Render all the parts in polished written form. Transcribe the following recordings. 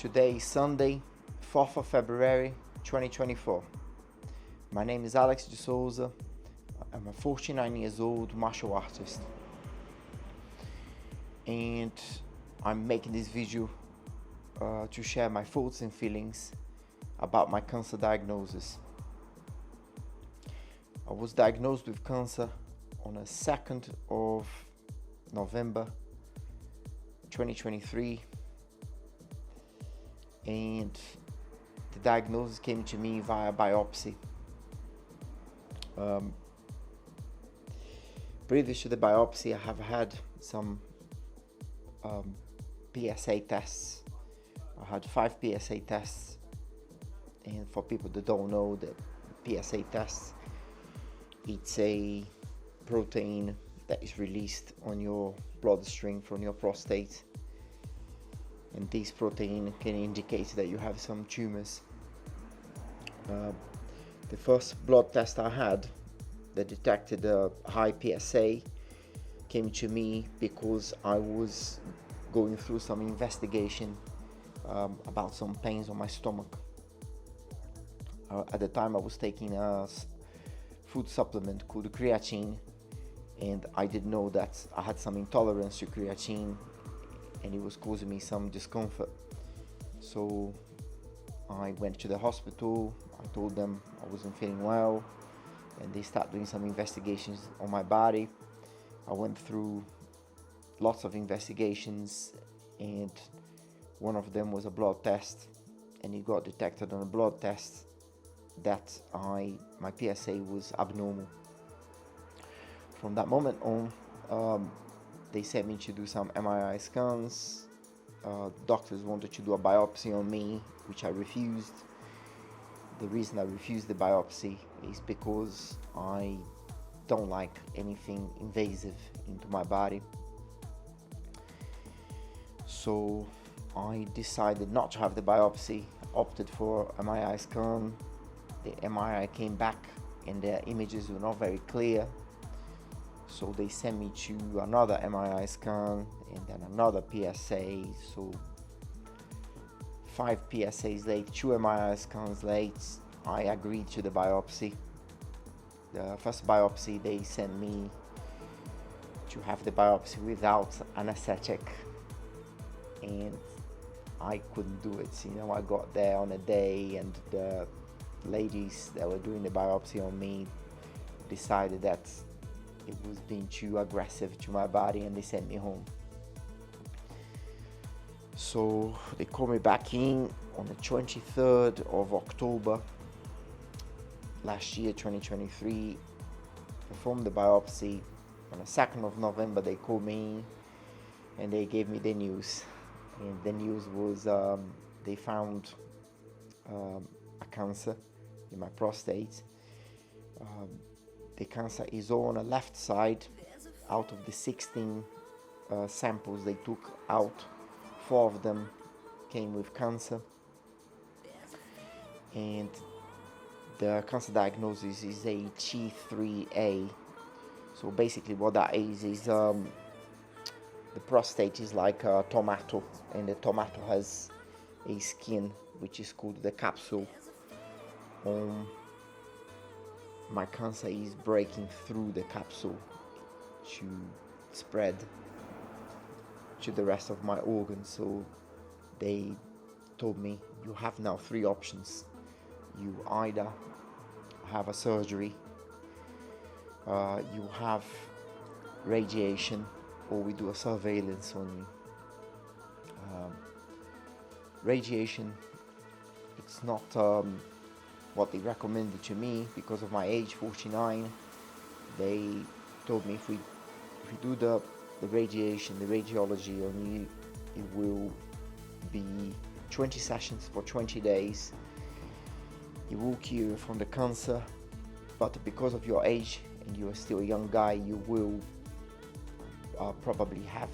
Today is Sunday, 4th of February 2024. My name is Alex de Souza. I'm a 49 years old martial artist. And I'm making this video to share my thoughts and feelings about my cancer diagnosis. I was diagnosed with cancer on the 2nd of November 2023, and the diagnosis came to me via biopsy. Previous to the biopsy, I have had some PSA tests. I had 5 PSA tests, and for people that don't know, the PSA test, it's a protein that is released on your bloodstream from your prostate, and this protein can indicate that you have some tumors. The first blood test I had that detected a high PSA came to me because I was going through some investigation about some pains on my stomach. At the time I was taking a food supplement called creatine, and I didn't know that I had some intolerance to creatine, and it was causing me some discomfort. So I went to the hospital. I told them I wasn't feeling well, and they started doing some investigations on my body. I went through lots of investigations, and one of them was a blood test, and it got detected on a blood test that my PSA was abnormal. From that moment on, they sent me to do some MRI scans. Doctors wanted to do a biopsy on me, which I refused. The reason I refused the biopsy is because I don't like anything invasive into my body. So I decided not to have the biopsy, opted for MRI scan. The MRI came back and the images were not very clear. So they sent me to another MRI scan and then another PSA. So 5 PSAs late, 2 MRI scans late, I agreed to the biopsy. The first biopsy, they sent me to have the biopsy without anesthetic, and I couldn't do it. I got there on a day, and the ladies that were doing the biopsy on me decided that it was being too aggressive to my body, and they sent me home. So they called me back in on the 23rd of October last year, 2023, performed the biopsy. On the 2nd of November they called me and they gave me the news, and the news was they found a cancer in my prostate. The cancer is all on the left side. Out of the 16 samples they took out, 4 of them came with cancer, and the cancer diagnosis is a T3A. So basically what that is the prostate is like a tomato, and the tomato has a skin which is called the capsule. My cancer is breaking through the capsule to spread to the rest of my organs. So they told me, you have now 3 options. You either have a surgery, you have radiation, or we do a surveillance on you. Radiation, it's not what they recommended to me because of my age, 49. They told me if we do the radiation, the radiology on you, it will be 20 sessions for 20 days. It will cure you from the cancer, but because of your age and you are still a young guy, you will probably have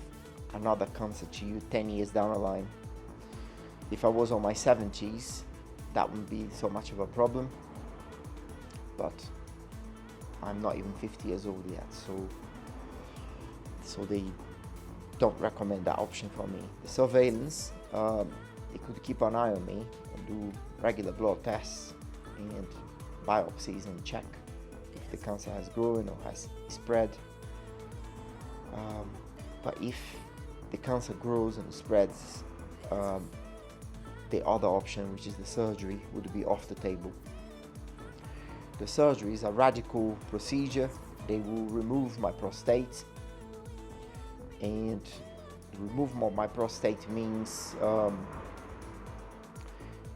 another cancer to you 10 years down the line. If I was on my 70s, that wouldn't be so much of a problem, but I'm not even 50 years old yet, so they don't recommend that option for me. The surveillance, they could keep an eye on me and do regular blood tests and biopsies and check if the cancer has grown or has spread. But if the cancer grows and spreads, the other option, which is the surgery, would be off the table. The surgery is a radical procedure. They will remove my prostate, and the removal of my prostate means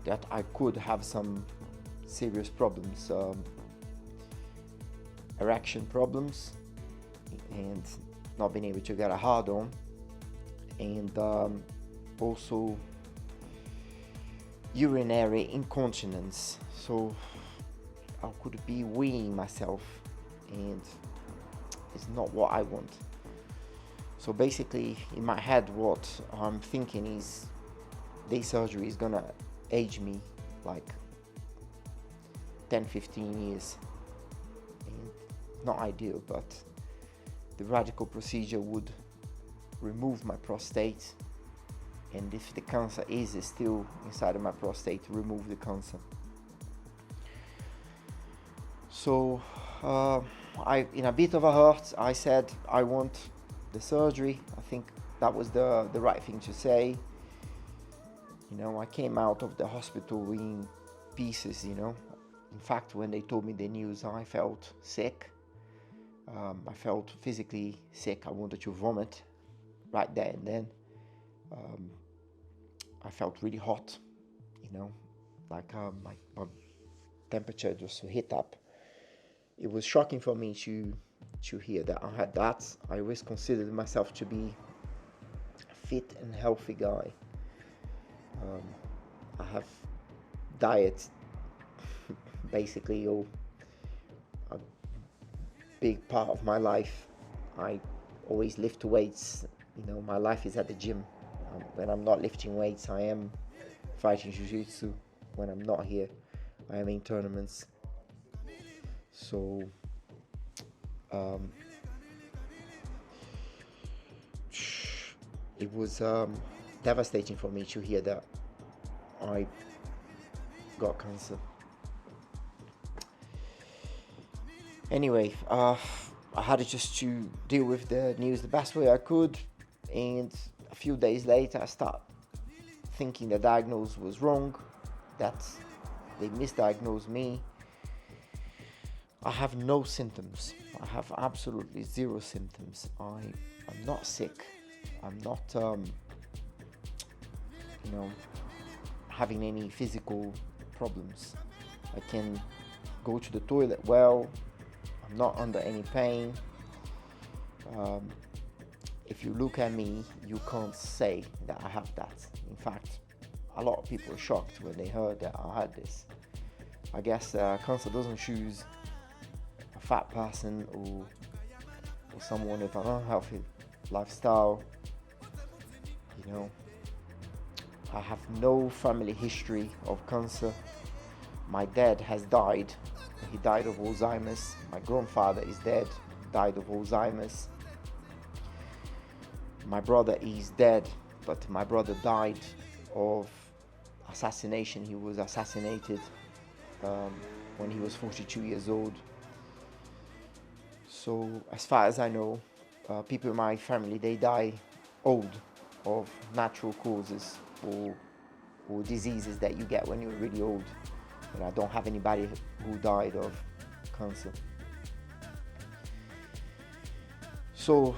that I could have some serious problems, erection problems, and not being able to get a hard on, and also urinary incontinence. So I could be weeing myself, and it's not what I want. So basically, in my head, what I'm thinking is this surgery is gonna age me like 10-15 years. And not ideal, but the radical procedure would remove my prostate, and if the cancer is still inside of my prostate, remove the cancer. So in a bit of a hurt, I said I want the surgery. I think that was the right thing to say. I came out of the hospital in pieces. In fact, when they told me the news, I felt sick. I felt physically sick. I wanted to vomit right there and then. I felt really hot, like my temperature just hit up. It was shocking for me to hear that I had that. I always considered myself to be a fit and healthy guy. I have diet basically a big part of my life. I always lift weights. My life is at the gym. When I'm not lifting weights, I am fighting jiu-jitsu. When I'm not here, I am in tournaments. So it was devastating for me to hear that I got cancer. Anyway, I had just to deal with the news the best way I could, and a few days later I start thinking the diagnosis was wrong, that they misdiagnosed me. I have no symptoms. I have absolutely zero symptoms. I'm not sick. I'm not having any physical problems. I can go to the toilet well. I'm not under any pain. If you look at me, you can't say that I have that. In fact, a lot of people are shocked when they heard that I had this. I guess cancer doesn't choose a fat person or someone with an unhealthy lifestyle. I have no family history of cancer. My dad has died. He died of Alzheimer's. My grandfather is dead, died of Alzheimer's. My brother is dead, but my brother died of assassination. He was assassinated when he was 42 years old. So as far as I know, people in my family, they die old of natural causes or diseases that you get when you're really old. But I don't have anybody who died of cancer. So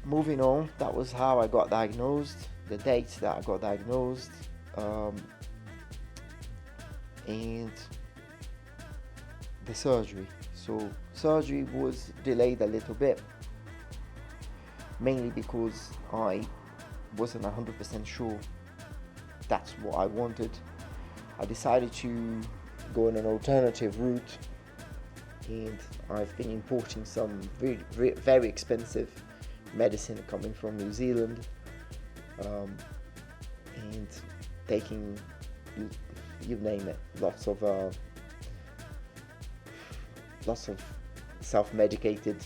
moving on, that was how I got diagnosed, the dates that I got diagnosed, and the surgery. So surgery was delayed a little bit, mainly because I wasn't 100% sure that's what I wanted. I decided to go on an alternative route, and I've been importing some very expensive medicine coming from New Zealand, and taking, you name it, lots of self-medicated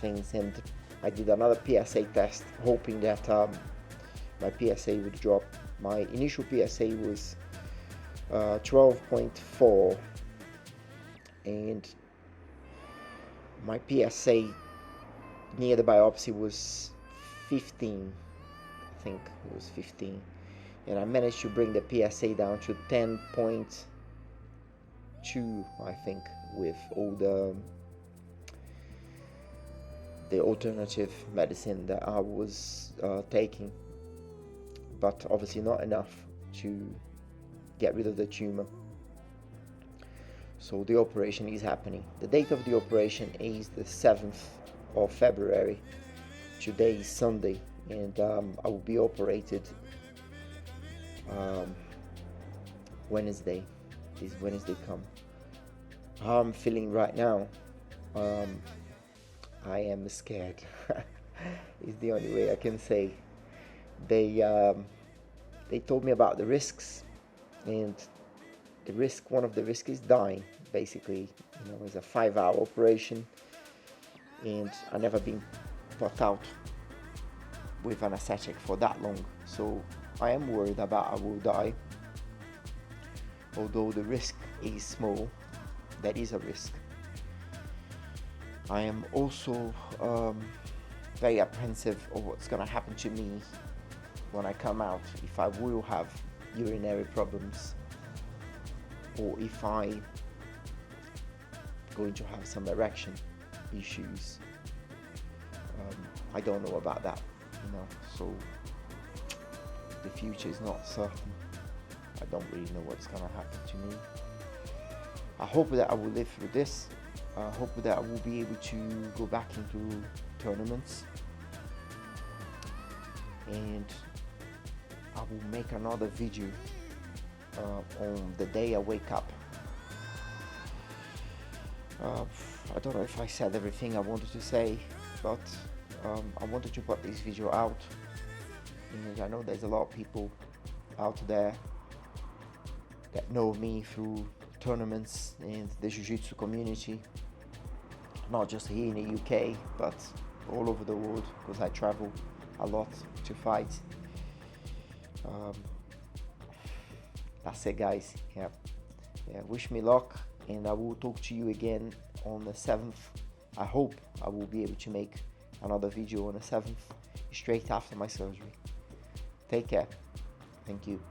things. And I did another PSA test, hoping that my PSA would drop My initial PSA was 12.4, and my PSA near the biopsy was 15. I think it was 15, and I managed to bring the PSA down to 10.2, I think, with all the alternative medicine that I was taking, but obviously not enough to get rid of the tumor. So the operation is happening. The date of the operation is the 7th of February. Today is Sunday, and I will be operated Wednesday. This Wednesday come. How I'm feeling right now, I am scared. Is the only way I can say. They told me about the risks, and one of the risks is dying, basically. You know, it's a 5-hour operation, and I never been put out with anesthetic for that long, so I am worried about I will die. Although the risk is small, that is a risk. I am also very apprehensive of what's going to happen to me when I come out, if I will have urinary problems, or if I going to have some erection issues. I don't know about that, you know, so the future is not certain. I don't really know what's going to happen to me. I hope that I will live through this. I hope that I will be able to go back into tournaments, and I will make another video on the day I wake up. I don't know if I said everything I wanted to say, but I wanted to put this video out, and I know there's a lot of people out there that know me through tournaments and the jiu-jitsu community, not just here in the UK, but all over the world, because I travel a lot to fight. That's it, guys. Yeah, wish me luck, and I will talk to you again on the 7th. I hope I will be able to make another video on the 7th, straight after my surgery. Take care. Thank you.